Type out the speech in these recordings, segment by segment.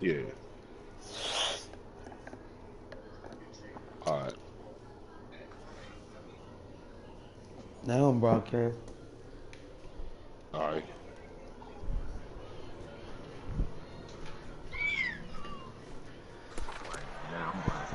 Yeah. All right. Now on broadcast. All right. Now I'm broadcast.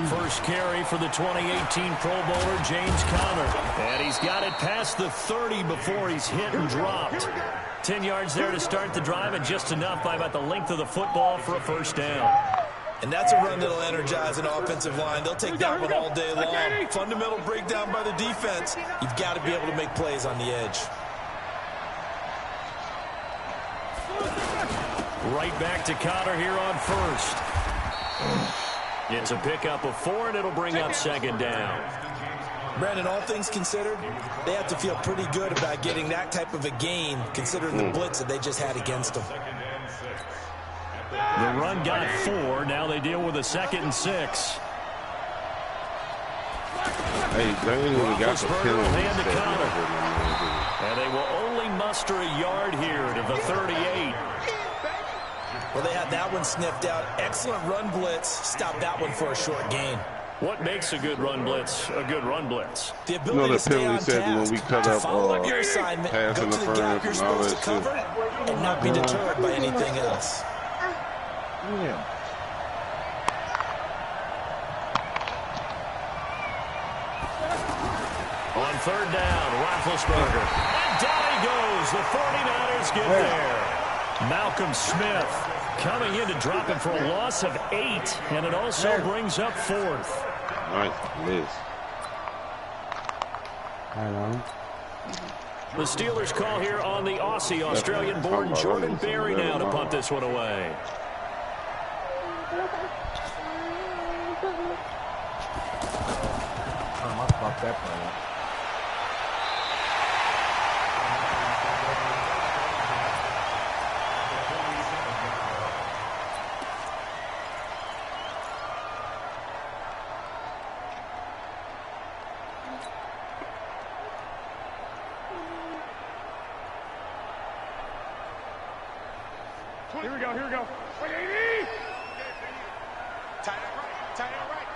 First carry for the 2018 Pro Bowler, James Conner. And he's got it past the 30 before he's hit and dropped. 10 yards there to start the drive, and just enough by about the length of the football for a first down. And that's a run that'll energize an offensive line. They'll take that one all day long. Fundamental breakdown by the defense. You've got to be able to make plays on the edge. Right back to Conner here on first. It's a pickup of 4, and it'll bring up second down. Brandon, all things considered, they have to feel pretty good about getting that type of a gain, considering the blitz that they just had against them. The run got 4. Now they deal with a 2nd and 6. Hey, they ain't even got the penalty. And they will only muster a yard here to the 38. Well, they had that one sniffed out. Excellent run blitz. Stop that one for a short gain. What makes a good run blitz a good run blitz? The ability to stay on task, when we cut up follow up your assignment, go to the gap you're supposed to cover, and not be deterred by anything else. Yeah. On third down, Roethlisberger. And down he goes. The 49ers get there. Malcolm Smith coming in to drop him for a loss of 8, and it also brings up 4th. Nice miss. The Steelers call here on the Aussie, Australian-born Jordan Berry now to punt this one away. I must fuck that play up. Here we go, here we go. Wait, 80! Tight end right, tight end right.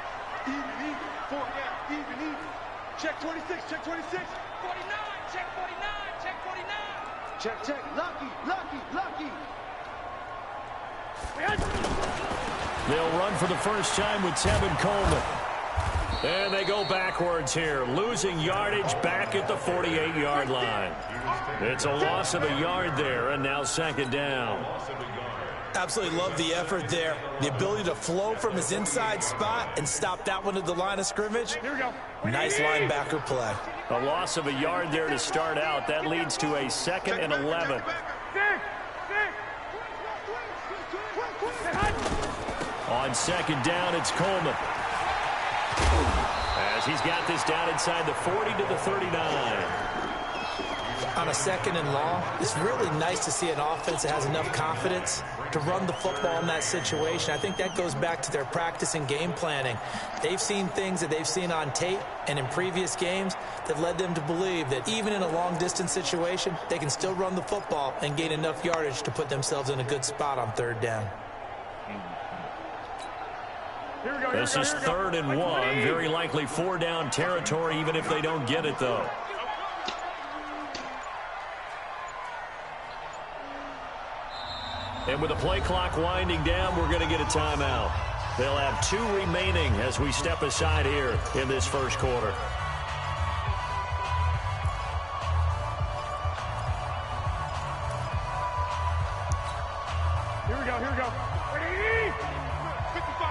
Even, 4 down, even. Check 26, check 26. 49, check 49, check 49. Check, lucky. They'll run for the first time with Tevin Coleman. And they go backwards here, losing yardage back at the 48-yard line. It's a loss of a yard there, and now second down. Absolutely love the effort there. The ability to flow from his inside spot and stop that one at the line of scrimmage. Here we go. Nice linebacker play. A loss of a yard there to start out. That leads to a 2nd and 11. On second down, it's Coleman. As he's got this down inside the 40 to the 39. On a 2nd and long, it's really nice to see an offense that has enough confidence to run the football in that situation. I think that goes back to their practice and game planning. They've seen things that they've seen on tape and in previous games that led them to believe that even in a long-distance situation, they can still run the football and gain enough yardage to put themselves in a good spot on third down. This is 3rd and 1. Very likely 4-down territory, even if they don't get it, though. And with the play clock winding down, we're going to get a timeout. They'll have 2 remaining as we step aside here in this first quarter. Here we go. 80! 55.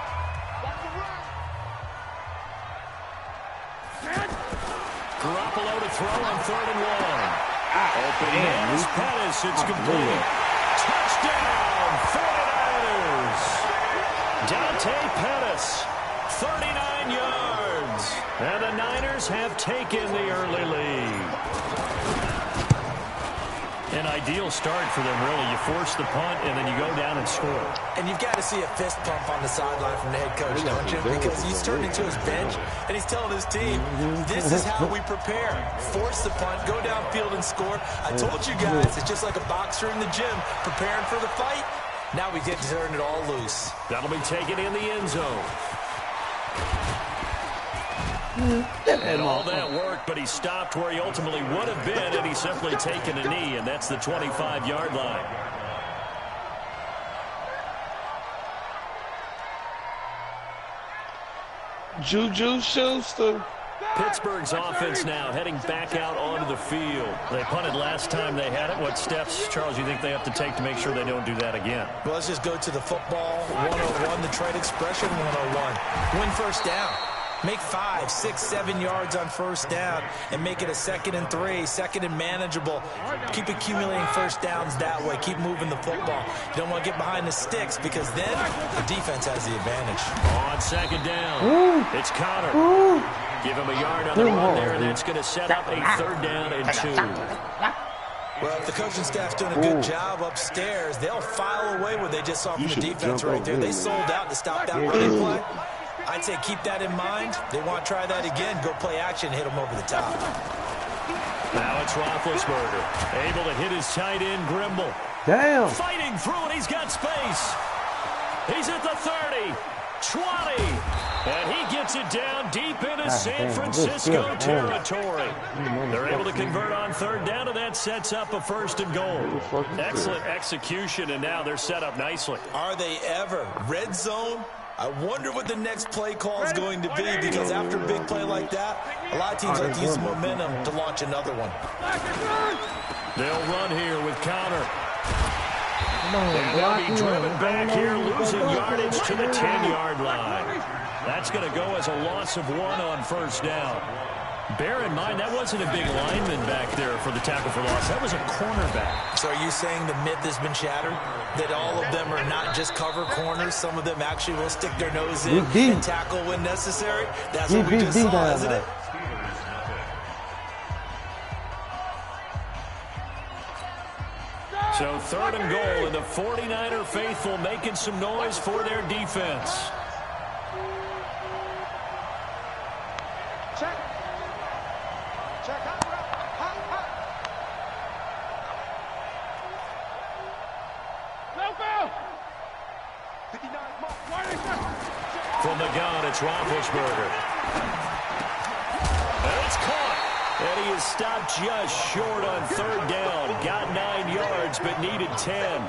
Watch the run. Garoppolo to throw on 3rd and 1. Open hands, Pettis, it's complete. Touchdown, 49ers. Dante Pettis, 39 yards. defense. And the Niners have taken the early lead. An ideal start for them, really. You force the punt, and then you go down and score. And you've got to see a fist pump on the sideline from the head coach, don't you? Because he's turned into his bench, and he's telling his team, this is how we prepare. Force the punt, go downfield and score. I told you guys, it's just like a boxer in the gym preparing for the fight. Now we get to turn it all loose. That'll be taken in the end zone. And all that work, but he stopped where he ultimately would have been, and he's simply taken a knee, and that's the 25-yard line. Juju Schuster. Pittsburgh's offense now heading back out onto the field. They punted last time they had it. What steps, Charles, you think they have to take to make sure they don't do that again? Well, let's just go to the football 101, the trade expression 101. Win first down. Make 5, 6, 7 yards on first down and make it a 2nd and 3, 2nd and manageable. Keep accumulating first downs that way. Keep moving the football. You don't want to get behind the sticks because then the defense has the advantage. On 2nd down, it's Connor. Give him a yard on the run there, and that's going to set up a 3rd down and 2. Well, if the coaching staff's doing a good job upstairs, they'll file away what they just saw from the defense right there. They sold out to stop that running play. I'd say keep that in mind. They want to try that again. Go play action, hit them over the top. Now it's Roethlisberger, able to hit his tight end, Grimble. Damn. Fighting through it, he's got space. He's at the 30, 20, and he gets it down deep into San Francisco territory. They're able to convert on 3rd down, and that sets up a 1st and goal. Excellent execution, and now they're set up nicely. Are they ever? Red zone? I wonder what the next play call is going to be, because after a big play like that, a lot of teams like to use momentum to launch another one. They'll run here with Connor. And they'll be driven back here, losing yardage to the 10-yard line. That's going to go as a loss of 1 on 1st down. Bear in mind, that wasn't a big lineman back there for the tackle for loss. That was a cornerback. So are you saying the myth has been shattered? That all of them are not just cover corners? Some of them actually will stick their nose in and tackle when necessary? That's what we just saw, isn't it? So 3rd and goal, and the 49er faithful making some noise for their defense. Check. Check. Hot. No foul. 59 mark. From the gun, it's Roethlisberger. And it's caught. And he is stopped just short on 3rd down. Got 9 yards, but needed 10.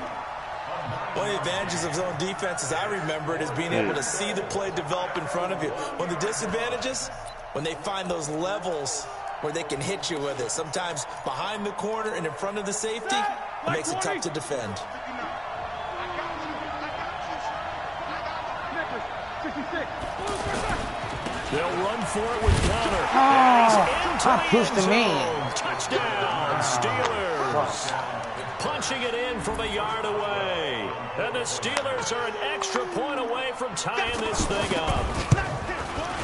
One of the advantages of zone defense, as I remember it, is being able to see the play develop in front of you. One of the disadvantages, when they find those levels where they can hit you with it. Sometimes behind the corner and in front of the safety, it makes it tough to defend. They'll run for it with Connor. I pushed him in. Touchdown, Steelers. Punching it in from a yard away. And the Steelers are an extra point away from tying this thing up.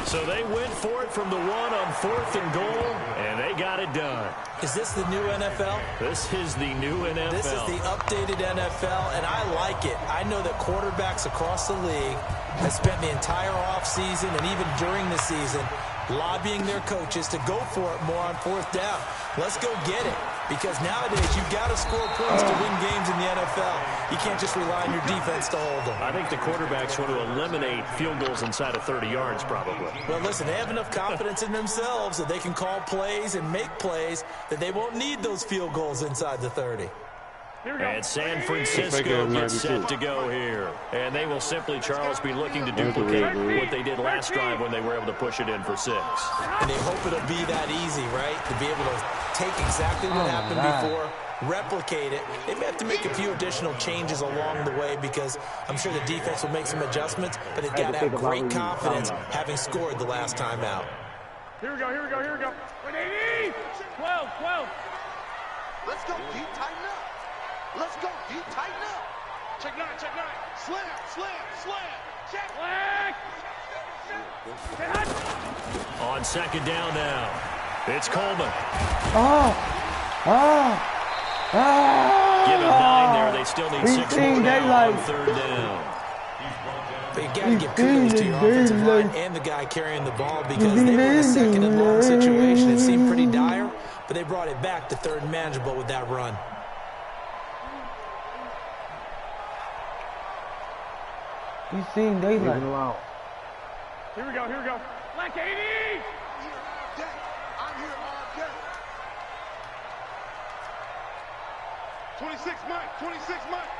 So they went for it from the 1 on 4th and goal, and they got it done. Is this the new NFL? This is the new NFL. This is the updated NFL, and I like it. I know that quarterbacks across the league have spent the entire offseason and even during the season lobbying their coaches to go for it more on 4th down. Let's go get it. Because nowadays, you've got to score points to win games in the NFL. You can't just rely on your defense to hold them. I think the quarterbacks want to eliminate field goals inside of 30 yards, probably. Well, listen, they have enough confidence in themselves that they can call plays and make plays that they won't need those field goals inside the 30. And San Francisco gets set to go here. And they will simply, Charles, be looking to duplicate what they did last drive when they were able to push it in for 6. And they hope it'll be that easy, right? To be able to take exactly what happened before, replicate it. They may have to make a few additional changes along the way because I'm sure the defense will make some adjustments, but they've got to have great confidence having scored the last time out. Here we go. 12. Let's go deep, tighten up. Let's go deep, tighten up. Check 9. Slam. Check. Flag. On second down now, it's Coleman. Give him 9 there. They still need 6 more now on third down. But you got to give kudos to your offensive line and the guy carrying the ball because they were in a second and long situation. It seemed pretty dire, but they brought it back to third and manageable with that run. He's seeing daylight. Here we go, here we go. Like 80! I'm here all day. 26 Mike, 26 Mike.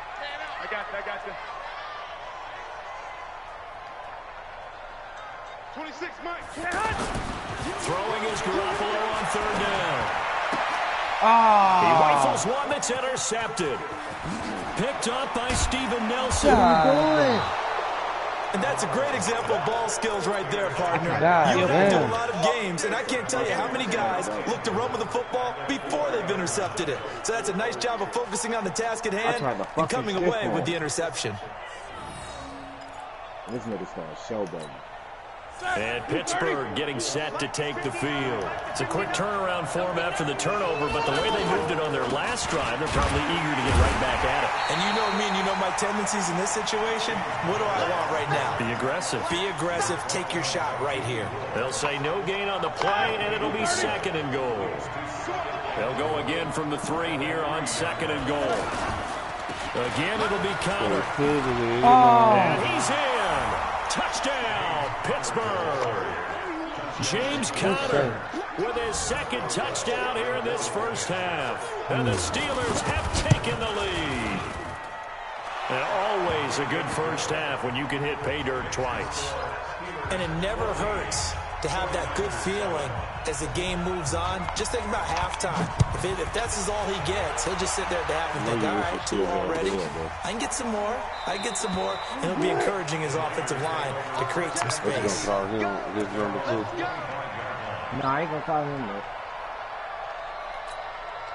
I got you. 26 Mike. Throwing is Garoppolo on third down. He rifles one that's intercepted. Picked up by Steven Nelson. And that's a great example of ball skills right there, partner. You have to do a lot of games, and I can't tell you how many guys look to run with the football before they've intercepted it. So that's a nice job of focusing on the task at hand and coming away with the interception. This nigga's gonna showboat. And Pittsburgh getting set to take the field. It's a quick turnaround for them after the turnover, but the way they moved it on their last drive, they're probably eager to get right back at it. And you know me and you know my tendencies in this situation. What do I want right now? Be aggressive. Be aggressive. Take your shot right here. They'll say no gain on the play, and it'll be second and goal. They'll go again from the 3 here on second and goal. Again, it'll be countered. And he's in. Touchdown, Pittsburgh. James Conner with his second touchdown here in this first half. And the Steelers have taken the lead. And always a good first half when you can hit pay dirt twice. And it never hurts to have that good feeling as the game moves on. Just think about halftime. If that's all he gets, he'll just sit there at the half and think, all right, 2 already. I can get some more. And he'll be encouraging his offensive line to create some space. No, I ain't gonna call him though.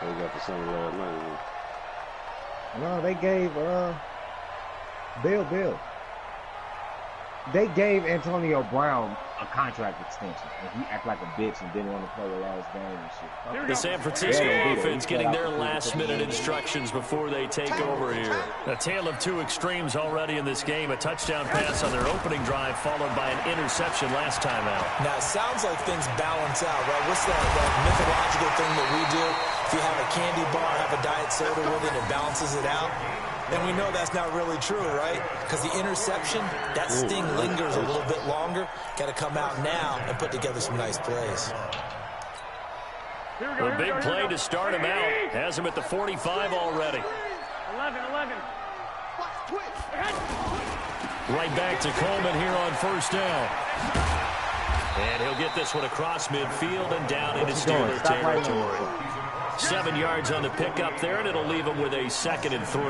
They got the same last night. No, they gave Bill. They gave Antonio Brown a contract extension, and he acted like a bitch and didn't want to play the last game and shit. The San Francisco offense getting their last-minute instructions before they take over here. A tale of 2 extremes already in this game. A touchdown pass on their opening drive, followed by an interception last time out. Now, it sounds like things balance out, right? What's that mythological thing that we do? If you have a candy bar, have a diet soda with it, it balances it out. And we know that's not really true, right? Because the interception, that sting lingers a little bit longer. Got to come out now and put together some nice plays. A big play to start him out. Has him at the 45 already. 11. Right back to Coleman here on first down. And he'll get this one across midfield and down into Steeler territory. 7 yards on the pickup there, and it'll leave him with a 2nd and 3.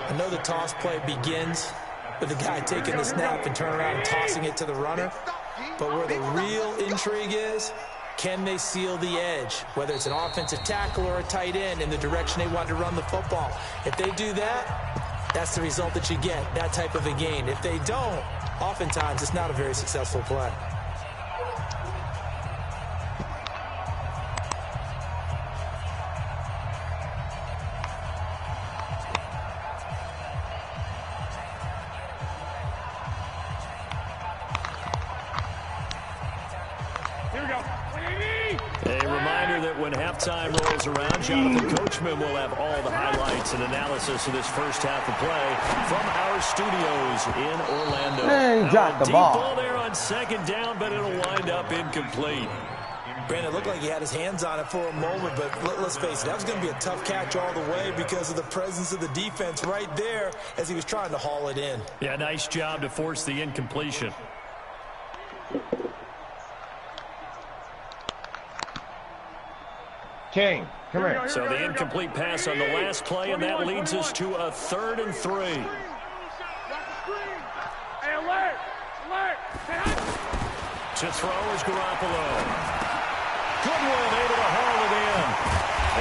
I know the toss play begins with the guy taking the snap and turning around and tossing it to the runner. But where the real intrigue is, can they seal the edge? Whether it's an offensive tackle or a tight end in the direction they want to run the football. If they do that, that's the result that you get, that type of a gain. If they don't, oftentimes it's not a very successful play. Time rolls around, Jonathan Coachman will have all the highlights and analysis of this first half of play from our studios in Orlando. Hey, dropped the ball. Deep ball there on second down, but it'll wind up incomplete. Brandon, it looked like he had his hands on it for a moment, but let's face it, that was going to be a tough catch all the way because of the presence of the defense right there as he was trying to haul it in. Yeah, nice job to force the incompletion. King, come here. So the incomplete pass on the last play, and that leads us to a 3rd and 3. Hey, alert! To throw is Garoppolo. Goodwin able to haul it in.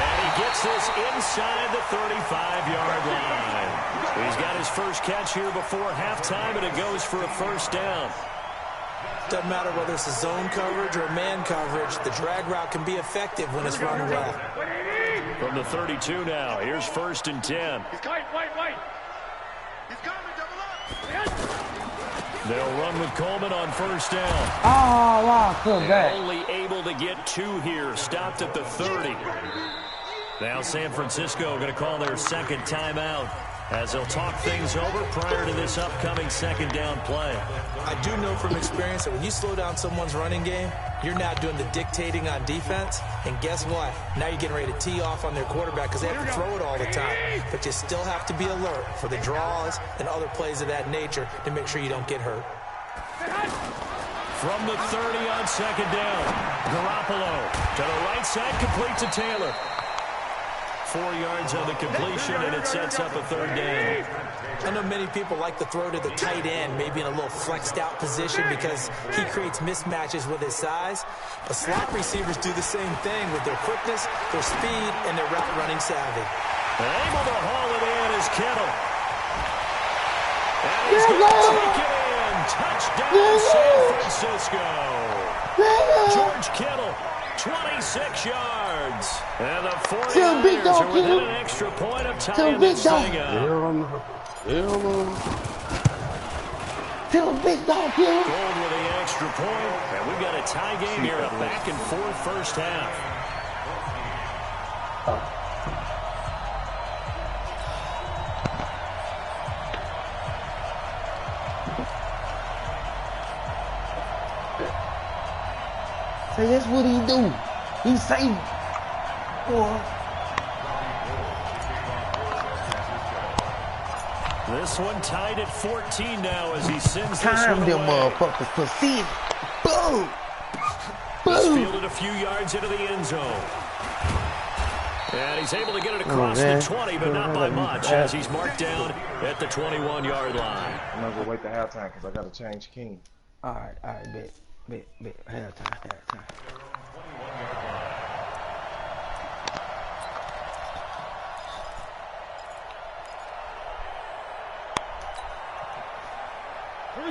And he gets this inside the 35-yard line. He's got his first catch here before halftime, and it goes for a first down. Doesn't matter whether it's a zone coverage or man coverage, the drag route can be effective when it's run well. From the 32 now, here's 1st and 10. He's coming, wait. He's coming, double up. They'll run with Coleman on 1st down. Oh, wow, good They're back. only able to get 2 here, stopped at the 30. Now San Francisco going to call their 2nd timeout as they'll talk things over prior to this upcoming 2nd down play. I do know from experience that when you slow down someone's running game, you're now doing the dictating on defense. And guess what? Now you're getting ready to tee off on their quarterback because they have to throw it all the time. But you still have to be alert for the draws and other plays of that nature to make sure you don't get hurt. From the 30 on 2nd down, Garoppolo to the right side, complete to Taylor. 4 yards on the completion, and it sets up a 3rd down. I know many people like to throw to the tight end, maybe in a little flexed out position because he creates mismatches with his size. But slot receivers do the same thing with their quickness, their speed, and their route running savvy. Able to haul it in is Kittle. And he's going to take it in. Touchdown, San Francisco. George Kittle, 26 yards. And the 49ers are within an extra point of tying this thing up. Tell him big dog, Kittle. Gold with the extra point. And we've got a tie game here, a back-and-forth first half. Say that's what he do. He say, boy. This one tied at 14 now as he sends this Time one them away. motherfuckers proceed. Boom. He's Boom. fielded a few yards into the end zone. And he's able to get it across the 20, but not by much, as he's marked down at the 21-yard line. I'm gonna go wait to halftime because I gotta change King. All right, bet. Halftime.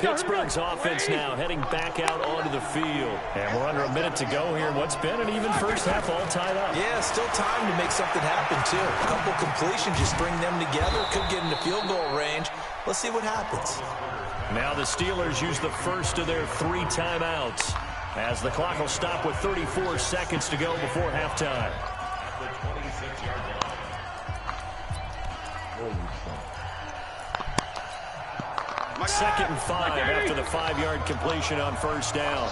Pittsburgh's offense now heading back out onto the field. And we're under a minute to go here in what's been an even first half, all tied up. Yeah, still time to make something happen, too. A couple completions, you string them together, could get into field goal range. Let's see what happens. Now the Steelers use the first of their 3 timeouts as the clock will stop with 34 seconds to go before halftime. Second and 5 after the 5-yard completion on first down.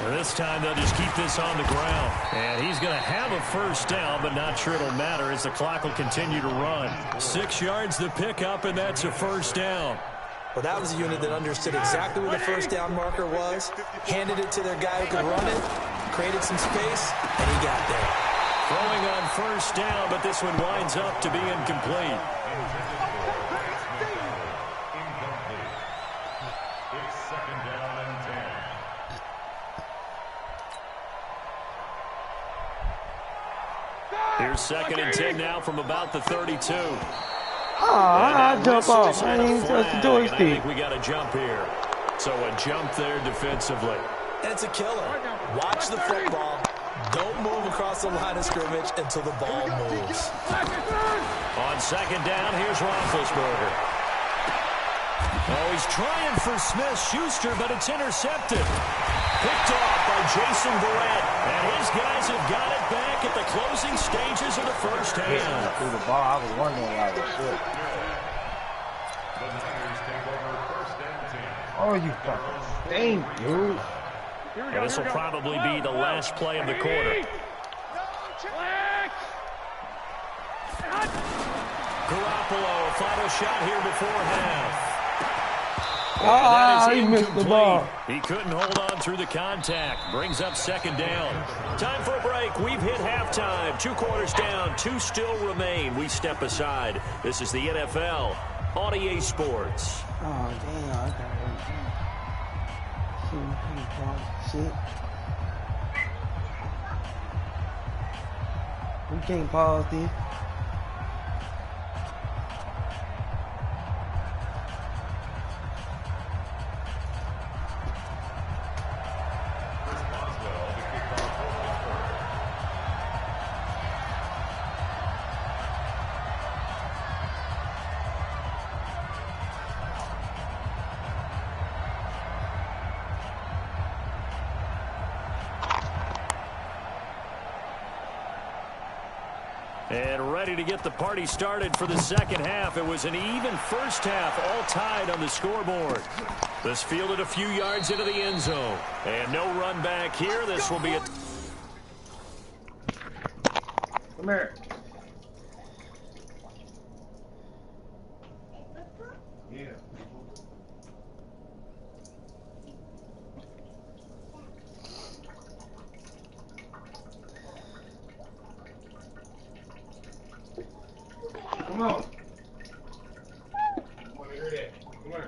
And this time they'll just keep this on the ground. And he's going to have a first down, but not sure it'll matter as the clock will continue to run. 6 yards the pickup, and that's a first down. Well, that was a unit that understood exactly where the first down marker was, handed it to their guy who could run it, created some space, and he got there. Throwing on first down, but this one winds up to be incomplete. Here's 2nd and 10 now from about the 32. I jump off. I ain't touch the I joystick. think we got a jump here. So a jump there defensively. And it's a killer. Watch the football. Don't move across the line of scrimmage until the ball moves. On 2nd down, here's Roethlisberger. Oh, he's trying for Smith-Schuster, but it's intercepted. Picked off by Jason Verrett. And his guys have got it back at the closing stages of the first half. Through the ball, I was wondering like, shit. Oh, you fucking stink, dude. And this will probably be the last play of the quarter. Garoppolo, a final shot here before half. He missed the ball. He couldn't hold on through the contact. Brings up 2nd down. Time for a break. We've hit halftime. 2 quarters down. 2 still remain. We step aside. This is the NFL on EA Sports. Oh, damn. I got shit. We can't pause this. And ready to get the party started for the second half. It was an even first half, all tied on the scoreboard. This fielded a few yards into the end zone. And no run back here. This will be a... Come here. Yeah. Come on. I want to hear that. Come on.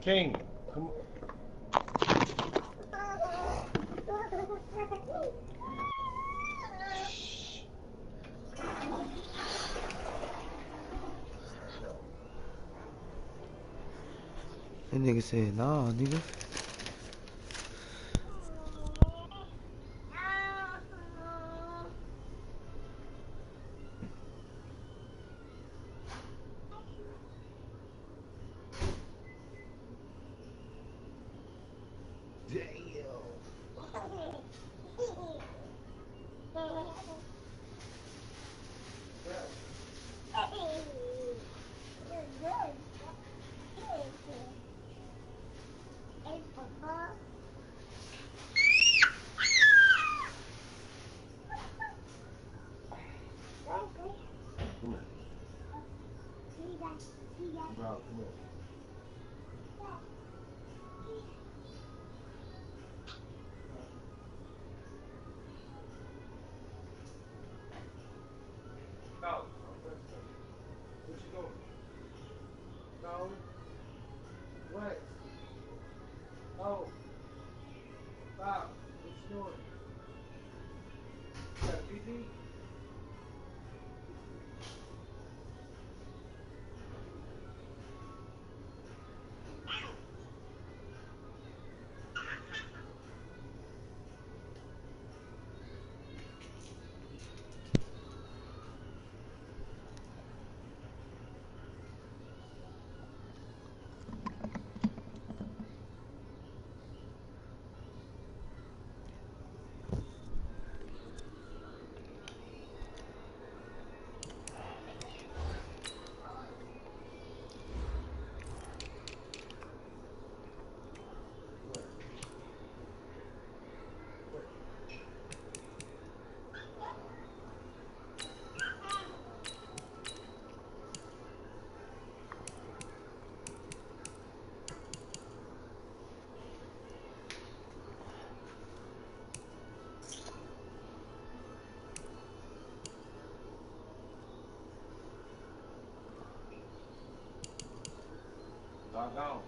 King, come on. That nigga said, nah, nigga. Bro, come here. No. What you doing? No. What? No. Stop. What you doing? You got a PT? Doggone.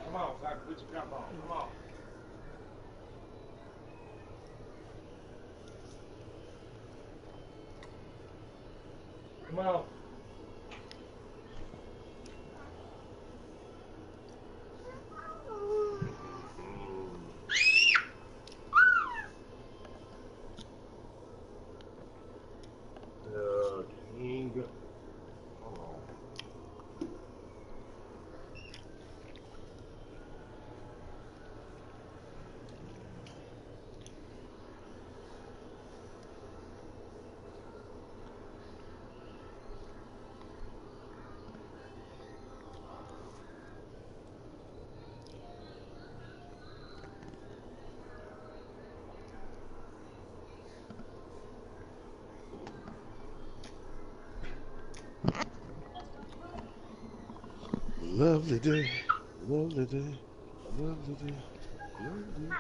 Come on, Zach, put your cup on. Come on. Come on. King. Hold on. Lovely day, lovely day, lovely day, lovely day.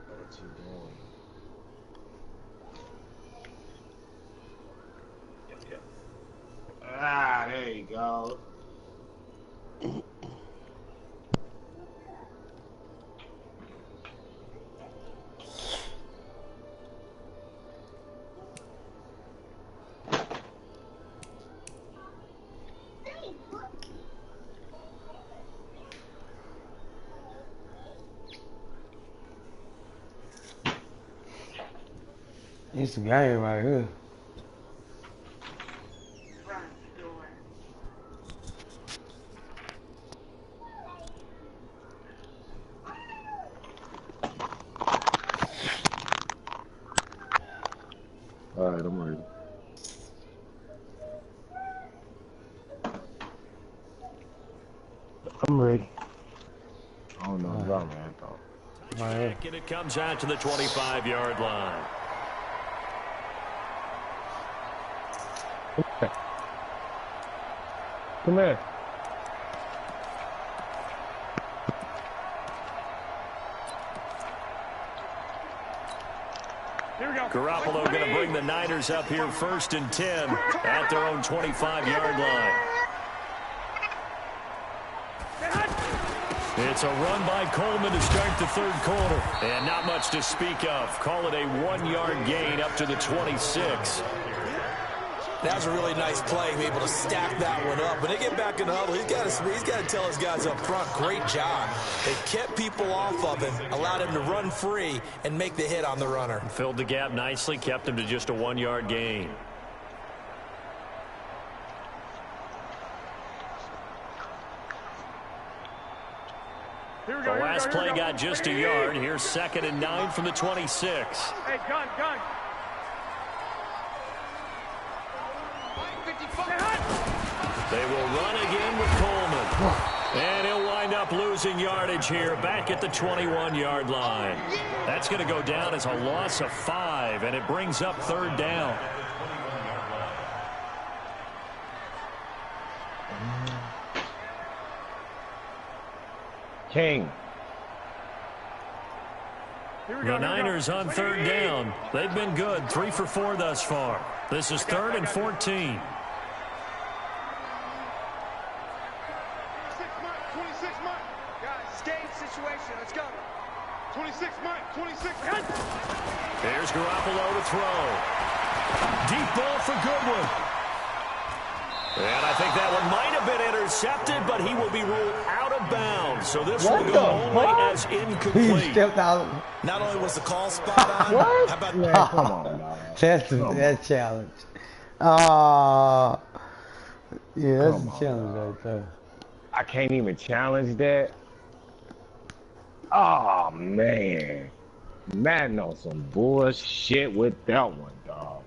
What you doing? Ah, there you go. It's a game right here. All right, I'm ready. I'm ready. I don't know about man, though. And it comes out to the 25-yard line. Come here. Here we go. Garoppolo going to bring the Niners up here 1st and 10 at their own 25-yard line. It's a run by Coleman to start the 3rd quarter. And not much to speak of. Call it a 1-yard gain up to the 26. That was a really nice play, to be able to stack that one up. When they get back in the huddle, he's got to tell his guys up front, great job. They kept people off of him, allowed him to run free and make the hit on the runner. Filled the gap nicely, kept him to just a 1-yard gain. The last play got just a yard. Here's 2nd and 9 from the 26. Hey, gun. They will run again with Coleman. And he'll wind up losing yardage here back at the 21-yard line. That's going to go down as a loss of 5, and it brings up 3rd down. King. The Niners on 3rd down. They've been good, 3 for 4 thus far. This is 3rd and 14. 26 Mike. Guys, game situation. Let's go. 26 Mike. 26. Here's Garoppolo to throw. Deep ball for Goodwin. And I think that one might have been intercepted, but he will be ruled out of bounds. So this will go only as incomplete. He stepped out. Not only was the call spot on, What? how about Man, come on, dog. That's a challenge. Yeah, that's a challenge right there. I can't even challenge that. Oh, man. Madden on some bullshit with that one, dog.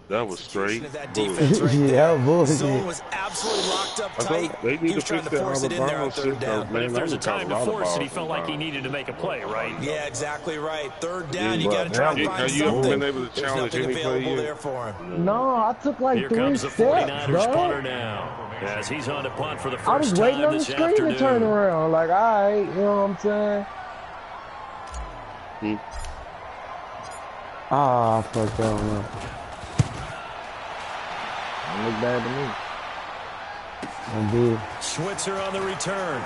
That was straight. That defense right Yeah, there. bullshit. Zone was absolutely locked up tight. They need He was to trying fix to that force it in there on Alabama 3rd down. system. But if there's a time to force it, he Alabama felt like he needed to make a play, right? Yeah, exactly right. 3rd down, you but got to try and Have find you ever something. been able to There's challenge nothing any play available yet? there for him. No, I took like Here 3 comes the steps, 49ers punter bro. now, as he's on to punt for the I was first waiting time on the this screen afternoon. to turn around. Like, all right, you know what I'm saying? Ah, fuck that one up. Don't look bad to me. I did. Switzer on the return.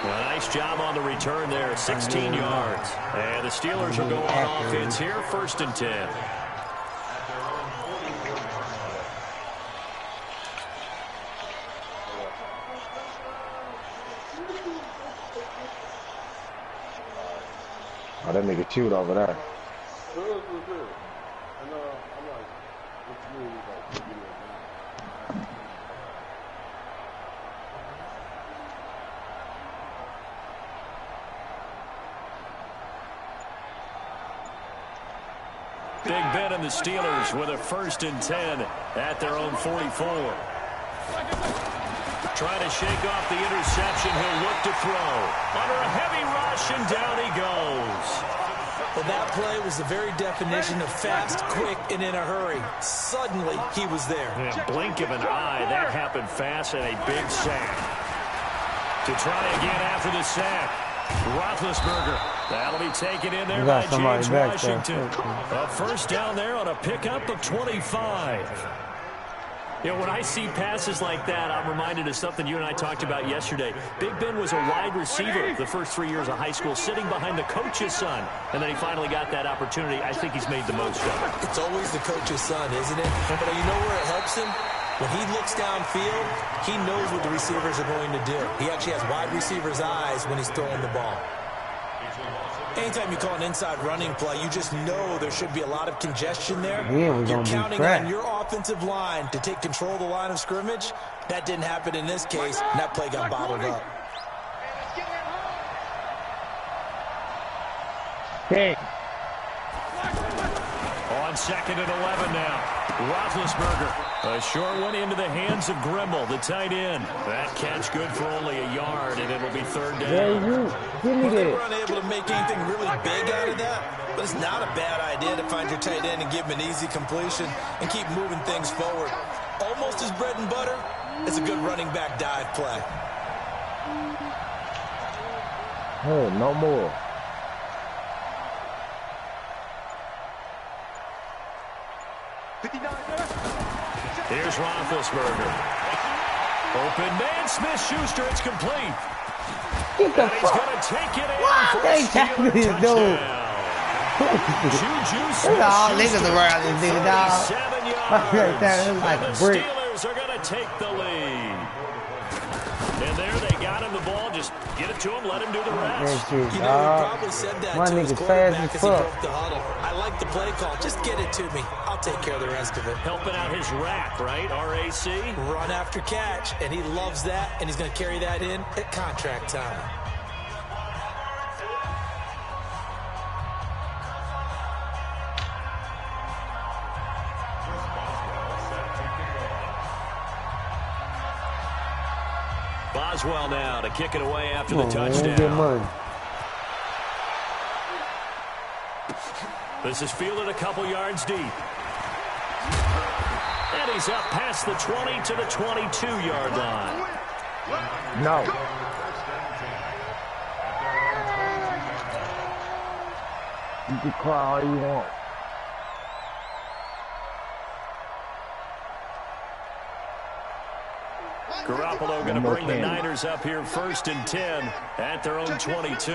A nice job on the return there, 16 yards. And the Steelers will go on offense here, 1st and 10. Oh, that nigga chewed over there. Big Ben and the Steelers with a 1st and 10 at their own 44. Trying to shake off the interception. He'll look to throw. Under a heavy rush, and down he goes. Well, that play was the very definition of fast, quick, and in a hurry. Suddenly, he was there. In a blink of an eye, that happened fast, and a big sack. To try again after the sack. Roethlisberger. That'll be taken in there by James Washington. A 1st down there on a pickup of 25. You know, when I see passes like that, I'm reminded of something you and I talked about yesterday. Big Ben was a wide receiver the first 3 years of high school, sitting behind the coach's son. And then he finally got that opportunity. I think he's made the most of it. It's always the coach's son, isn't it? But you know where it helps him? When he looks downfield, he knows what the receivers are going to do. He actually has wide receivers' eyes when he's throwing the ball. Anytime you call an inside running play, you just know there should be a lot of congestion there. Yeah, we're You're gonna be counting trapped. on your offensive line to take control of the line of scrimmage. That didn't happen in this case, and that play got bottled up. Hey. On 2nd and 11 now. Roethlisberger. A short one into the hands of Grimble, the tight end. That catch good for only a yard, and it'll be 3rd down. Give me They that. were unable to make anything really big out of that, but it's not a bad idea to find your tight end and give him an easy completion and keep moving things forward. Almost his bread and butter. It's a good running back dive play. Oh, no more. Here's Roethlisberger. Open man, Smith-Schuster, it's complete. Get the And he's going to take it in Why for they a tackling Steeler this dude? Juju There's all niggas Smith-Schuster, around this nigga, dog. 47 That's yards. like And a the brick. Steelers are going to take the lead. And there they got him the ball. Just get it to him, let him do the That rest. shit, You know, he dog. probably said that My to his nigga fast quarterback as as he fuck. broke the huddle. I like the play call. Just get it to me. I'll take care of the rest of it. Helping out his rack, right? RAC. Run after catch, and he loves that, and he's going to carry that in at contract time. Boswell now to kick it away after Come the on, man, get touchdown. money. This is fielded a couple yards deep. And he's up past the 20 to the 22-yard line. No. You can cry all you want. Garoppolo going to bring the Niners up here 1st and 10 at their own 22.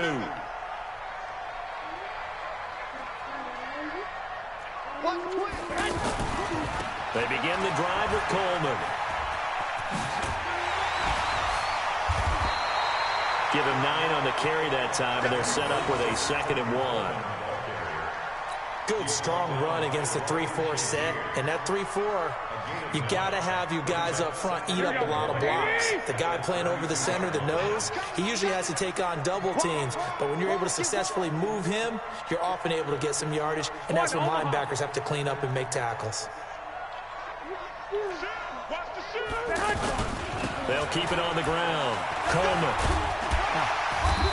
They begin the drive with Coleman. Give him 9 on the carry that time, and they're set up with a 2nd and 1. Good, strong run against the 3-4 set. And that 3-4, you got to have you guys up front eat up a lot of blocks. The guy playing over the center, the nose, he usually has to take on double teams. But when you're able to successfully move him, you're often able to get some yardage. And that's when linebackers have to clean up and make tackles. They'll keep it on the ground. Coleman.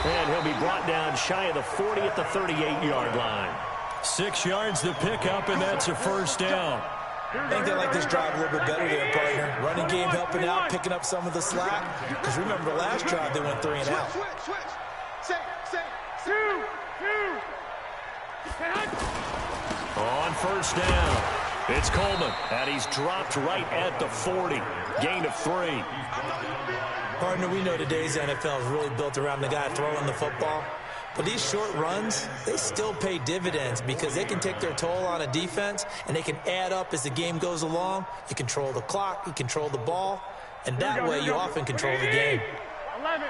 And he'll be brought down shy of the 40 at the 38-yard line. 6 yards to pick up, and that's a 1st down. I think they like this drive a little bit better there, partner. Running game helping out, picking up some of the slack. Because remember, the last drive they went 3 and out. On 1st down, it's Coleman, and he's dropped right at the 40. Gain of 3. Partner, we know today's NFL is really built around the guy throwing the football. But these short runs, they still pay dividends because they can take their toll on a defense, and they can add up as the game goes along. You control the clock, you control the ball, and that way you often control the game. 11.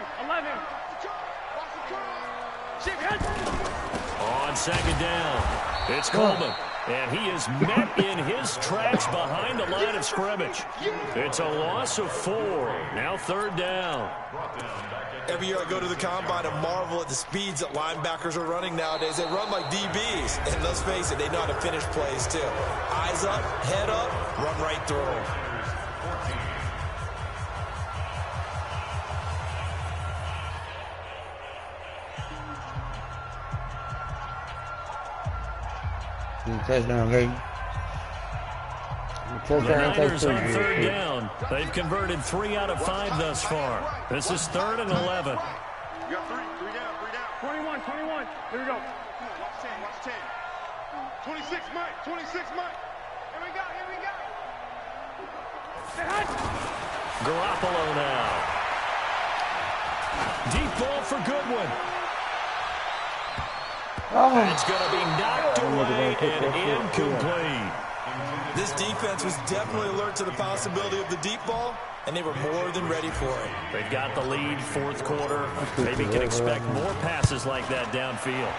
On 2nd down, it's Coleman, and he is met in his tracks behind the line of scrimmage. It's a loss of 4. Now 3rd down. Every year I go to the combine and marvel at the speeds that linebackers are running nowadays. They run like DBs, and let's face it, they know how to finish plays too. Eyes up, head up, run right through them. Touchdown, baby. The Niners on 3rd down. They've converted 3 out of 5 thus far. This is 3rd and 11. You got 3 down. 21. Here we go. Watch 10. 26, Mike. Here we go. Garoppolo now. Deep ball for Goodwin. It's going to be knocked away and incomplete. This defense was definitely alert to the possibility of the deep ball, and they were more than ready for it. They've got the lead 4th quarter. Maybe can expect more passes like that downfield.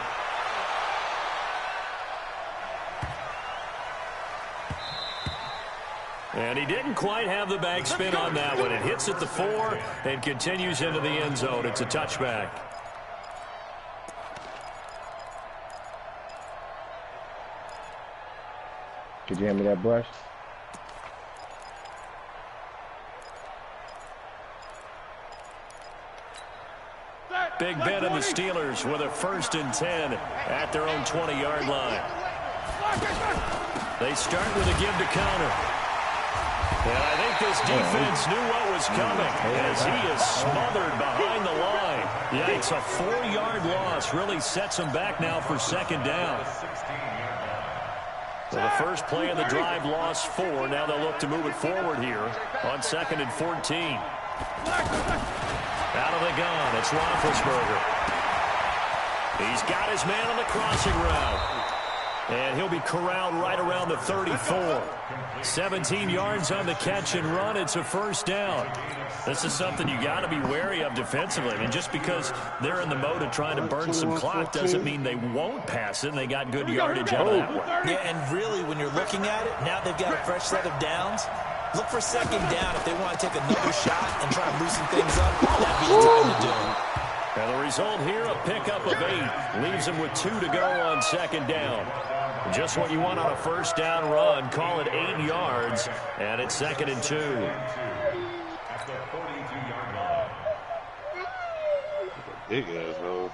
And he didn't quite have the backspin on that one. It hits at the 4 and continues into the end zone. It's a touchback. Could you hand me that brush? Big Ben and the Steelers with a 1st and 10 at their own 20-yard line. They start with a give to counter. And I think this defense knew what was coming as he is smothered behind the line. Yikes, a 4-yard loss really sets him back now for 2nd down. So the first play of the drive lost 4. Now they'll look to move it forward here on 2nd and 14. Out of the gun, it's Roethlisberger. He's got his man on the crossing route. And he'll be corralled right around the 34. 17 yards on the catch and run. It's a 1st down. This is something you got to be wary of defensively. I mean, just because they're in the mode of trying to burn some clock doesn't mean they won't pass it, and they got good yardage out of that one. Yeah, and really, when you're looking at it, now they've got a fresh set of downs. Look for 2nd down if they want to take another shot and try and loosen things up. That'd be the time to do it. And the result here, a pickup of 8. Leaves them with 2 to go on 2nd down. Just what you want on a 1st down run. Call it 8 yards, and it's 2nd and 2. Big asshole.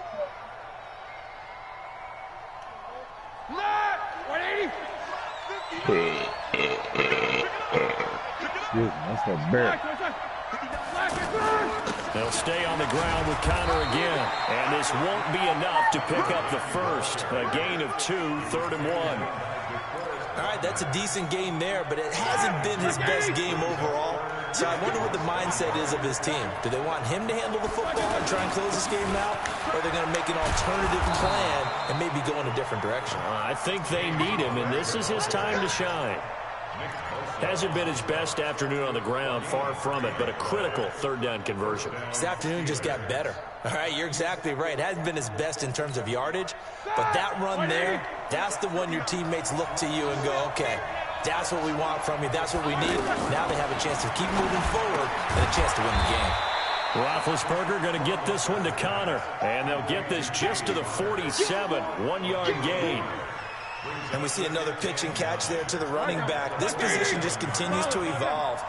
That's a bear. They'll stay on the ground with counter again. And this won't be enough to pick up the 1st. A gain of 2, 3rd and 1. All right, that's a decent game there, but it hasn't been his best game overall. So I wonder what the mindset is of his team. Do they want him to handle the football and try and close this game out? Or are they going to make an alternative plan and maybe go in a different direction? I think they need him, and this is his time to shine. Hasn't been his best afternoon on the ground, far from it, but a critical 3rd down conversion. This afternoon just got better. All right, you're exactly right. It hasn't been his best in terms of yardage, but that run there, that's the one your teammates look to you and go, okay, that's what we want from you. That's what we need. Now they have a chance to keep moving forward and a chance to win the game. Roethlisberger going to get this one to Connor, and they'll get this just to the 47, 1-yard gain. And we see another pitch and catch there to the running back. This position just continues to evolve.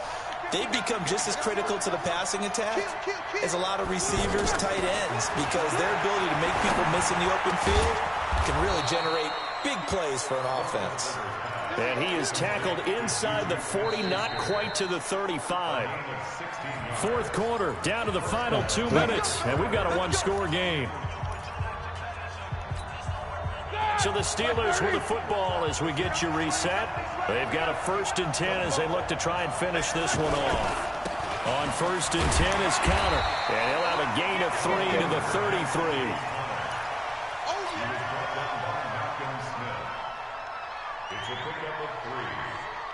They've become just as critical to the passing attack as a lot of receivers, tight ends, because their ability to make people miss in the open field can really generate big plays for an offense. And he is tackled inside the 40, not quite to the 35. 4th quarter, down to the final 2 minutes, and we've got a 1-score game. So the Steelers with the football as we get you reset. They've got a 1st and 10 as they look to try and finish this one off. On 1st and 10 is counter, and he'll have a gain of 3 to the 33. It's a pickup of 3.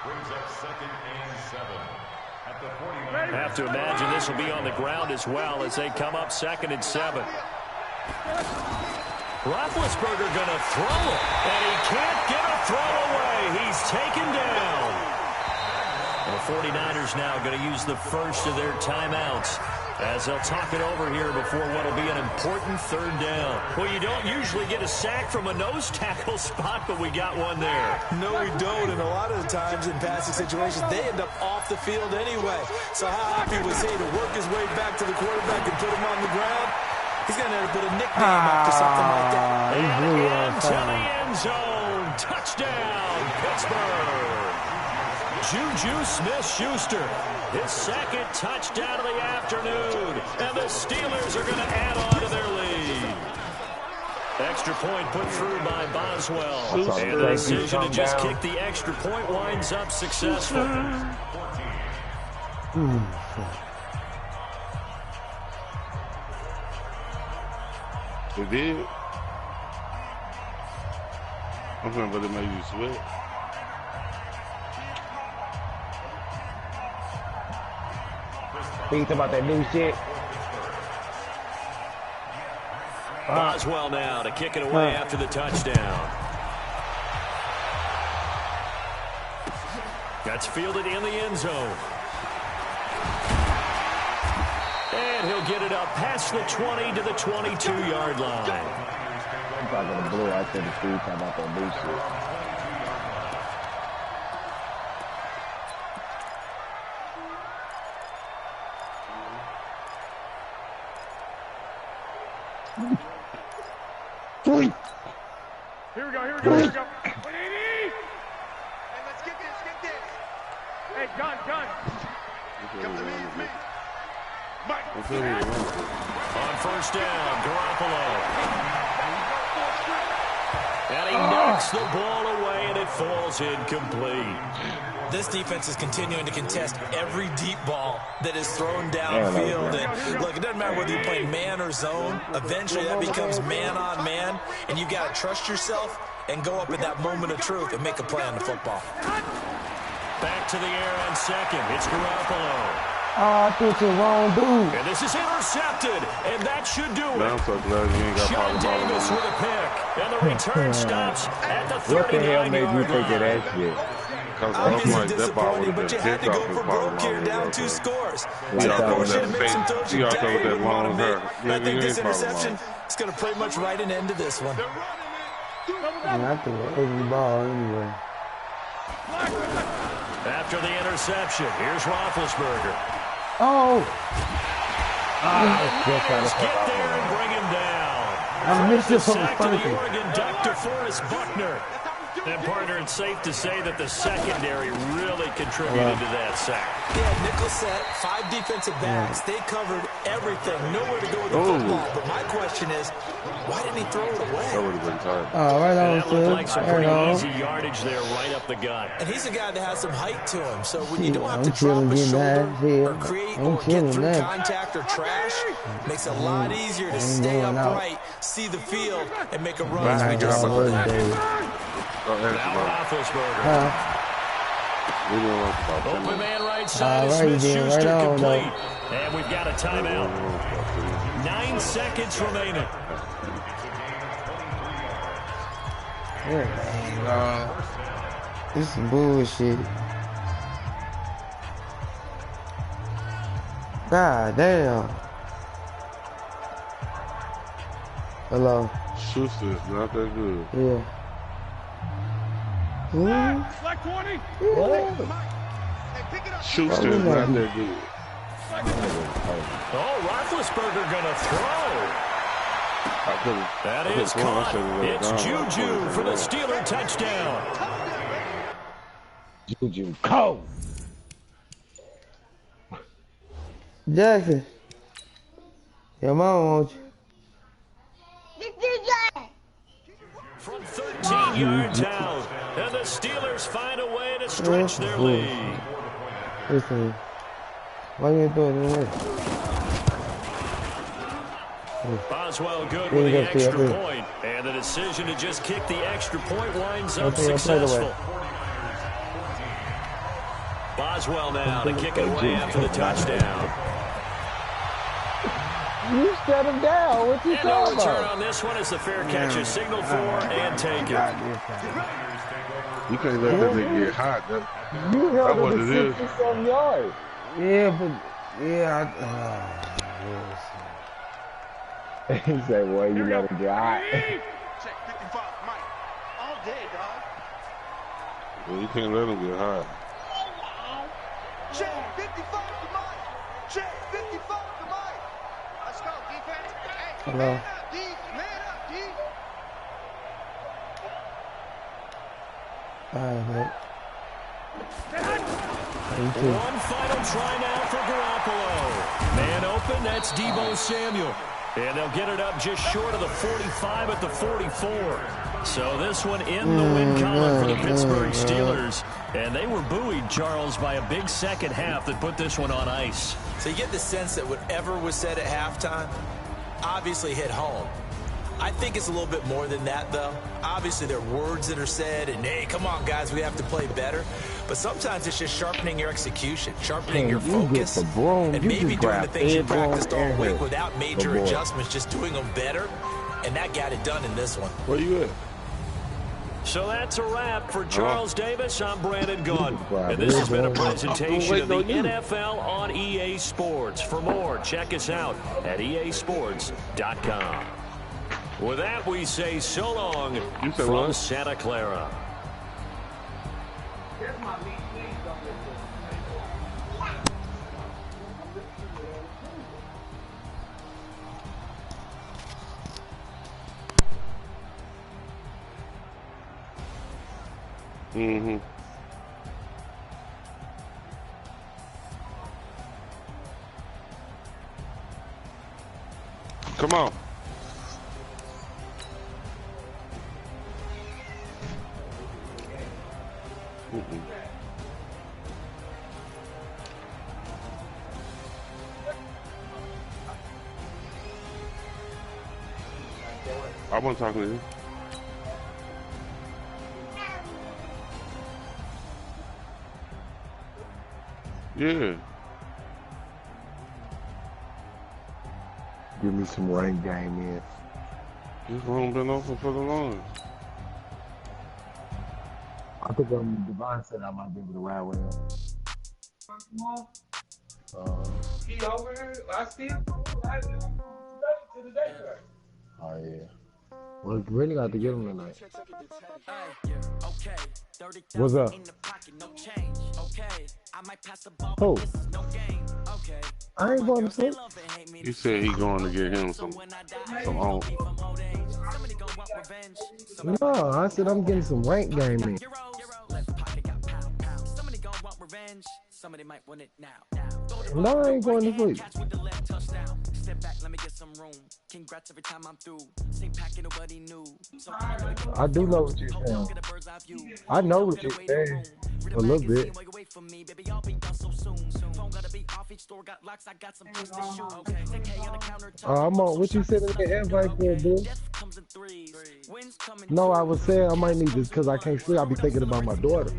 Brings up 2nd and 7 at the 49. Have to imagine this will be on the ground as well as they come up 2nd and 7. Roethlisberger going to throw it, and he can't get a throw away. He's taken down. And the 49ers now going to use the first of their timeouts as they'll talk it over here before what will be an important 3rd down. Well, you don't usually get a sack from a nose tackle spot, but we got one there. No, we don't, and a lot of the times in passing situations, they end up off the field anyway. So how happy was he to work his way back to the quarterback and put him on the ground? He's going to end up with a nickname after something like that. And into the end zone. Touchdown, Pittsburgh. Juju Smith-Schuster, his 2nd touchdown of the afternoon. And the Steelers are going to add on to their lead. Extra point put through by Boswell. And the decision to just kick the extra point winds up successful. It did. I'm trying to let it make you sweat. Think about that new shit. Boswell now to kick it away after the touchdown. That's fielded in the end zone. And he'll get it up past the 20 to the 22-yard line. I'm talking to Blue out there the street talking about that new shit. Here we go, here we go, here we go. Hey, let's get this. Hey, gun. Come to me, it's me. Mike. On first down, Garoppolo. And he knocks the ball away, and it falls incomplete. This defense is continuing to contest every deep ball that is thrown downfield. And look, it doesn't matter whether you play man or zone. Eventually, that becomes man on man, and you've got to trust yourself and go up at that moment of truth and make a play on the football. Back to the air on second. It's Garoppolo. Oh, I thought you wrong, dude. And this is intercepted, and that should do it. I'm so glad you ain't got Sean Davis with a pick, and the return stops at the 39-yard line. What the hell made you think of that shit? Obviously disappointing, but you had to go for broke here, down 2 scores. So of course you had to make some throws you didn't want to make. I think this interception is going to pretty much write an end to this one. Man, I think an ugly ball anyway. After the interception, here's Roethlisberger. Oh! Lions get there and bring him down. I missed it from the sack to the first. Oregon Duck to Forrest Buckner. And, partner, it's safe to say that the secondary really contributed to that sack. They had nickel set, 5 defensive backs. They covered everything. Nowhere to go with the football. But my question is, why didn't he throw it away? That would have been tight. Oh, right on, That looked like some right pretty on. easy yardage there right up the gut. And he's a guy that has some height to him. So when you Yeah, don't have I'm to drop a feeling shoulder that, or create I'm or get feeling through that. contact or trash, makes it a lot easier to stay going out. upright, see the field, and make a run. Back as we just up. saw. Now Roethlisberger. Open man right side. Smith-Schuster complete. And we've got a timeout. 9 seconds remaining. This is bullshit. God damn. Hello. Schuster is not that good. Yeah. Like 20. Schuster is not that good. Oh, Roethlisberger going to throw. That is caught. It's Juju for the Steeler touchdown. Juju, go! Jackson. Your mom wants you. From 13 yards out, and the Steelers find a way to stretch their lead. Listen, why you doing it? Boswell good with the extra point, and the decision to just kick the extra point winds up successful. Boswell now to kick it away after the touchdown. You shut him down. What you And no talking return about? on this one as the fair catch is signaled for and taken. You can't let that nigga get hot. You That's held what him it to is. 60-some yards. Yeah, but He said, well, you let him get hot. Check 55, Mike. All day, dog. Well, you can't let him get hot. Check 55 to Mike. Check 55 to Mike. Let's go, defense. Hey, Hello. man up, D. Man up, D. Alright, One final try now for Garoppolo. Man open, that's Deebo Samuel. And they'll get it up just short of the 45 at the 44. So this one in the win column for the Pittsburgh Steelers. And they were buoyed, Charles, by a big second half that put this one on ice. So you get the sense that whatever was said at halftime obviously hit home. I think it's a little bit more than that, though. Obviously, there are words that are said, and, hey, come on, guys, we have to play better. But sometimes it's just sharpening your execution, sharpening your focus, and maybe doing the things you practiced all week without major adjustments, just doing them better. And that got it done in this one. Where you at? So that's a wrap for Charles Davis. I'm Brandon Gunn. And this has been a presentation of the NFL on EA Sports. For more, check us out at easports.com. With that, we say so long from Santa Clara. Mm-hmm. Come on. I wasn't talking to you. Yeah. Give me some rain game in. This room been open for the longest. I think Devon said I might be able to ride with him. He over here. I see him to the day. Oh yeah. Well, really got to get him tonight. What's up? Who? I ain't going to sleep. He said he going to get him some on. No, I said I'm getting some rank game in. Somebody might want it now. No, I ain't going to sleep. Step back, let me get some room. Congrats every time I'm through. Same packet, nobody knew. I do know what you're saying. I know what you're saying. A little bit. I'm on. What you said in the invite for, dude? No, I was saying I might need this because I can't sleep. I'll be thinking about my daughter.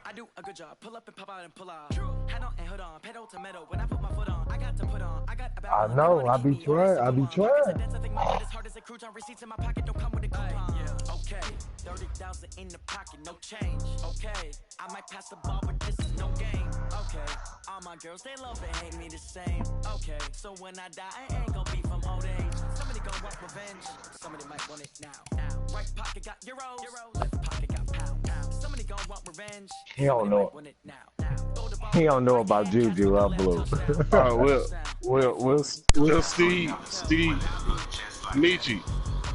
I do a good job. Pull up and pop out and pull out. Head on and hood on. Pedal to metal. When I put my foot on, I got to put on. I got about. I know. I be trying. I be trying. Okay. 30,000 in the pocket, no change. Okay. I might pass the ball, but this is no game. Okay. All my girls, they love and hate me the same. Okay. So when I die, I ain't gonna be from old age. Somebody gonna want revenge. Somebody might want it now. Right pocket got euros. Left pocket got pound. Somebody gonna want revenge. He don't know. He don't know about Juju. I'm blue. All right, well, Steve,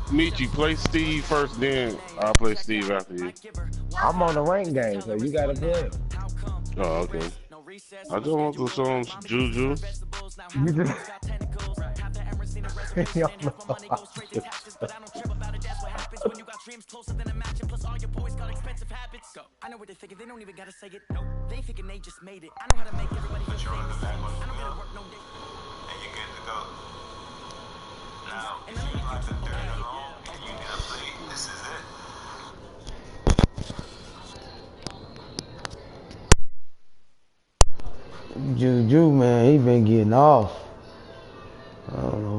Michi, play Steve first, then I'll play Steve after you. I'm on the rank game, so you gotta play. Oh, okay. I just want to show him some Juju. You just... I know what they're thinking, they don't even gotta say it. No, they thinking they just made it. I know how to make everybody feel famous. I don't gotta work no day. And you're good to go. Now, if you like the dirt alone and you need a plate, this is it. Juju, man, he been getting off.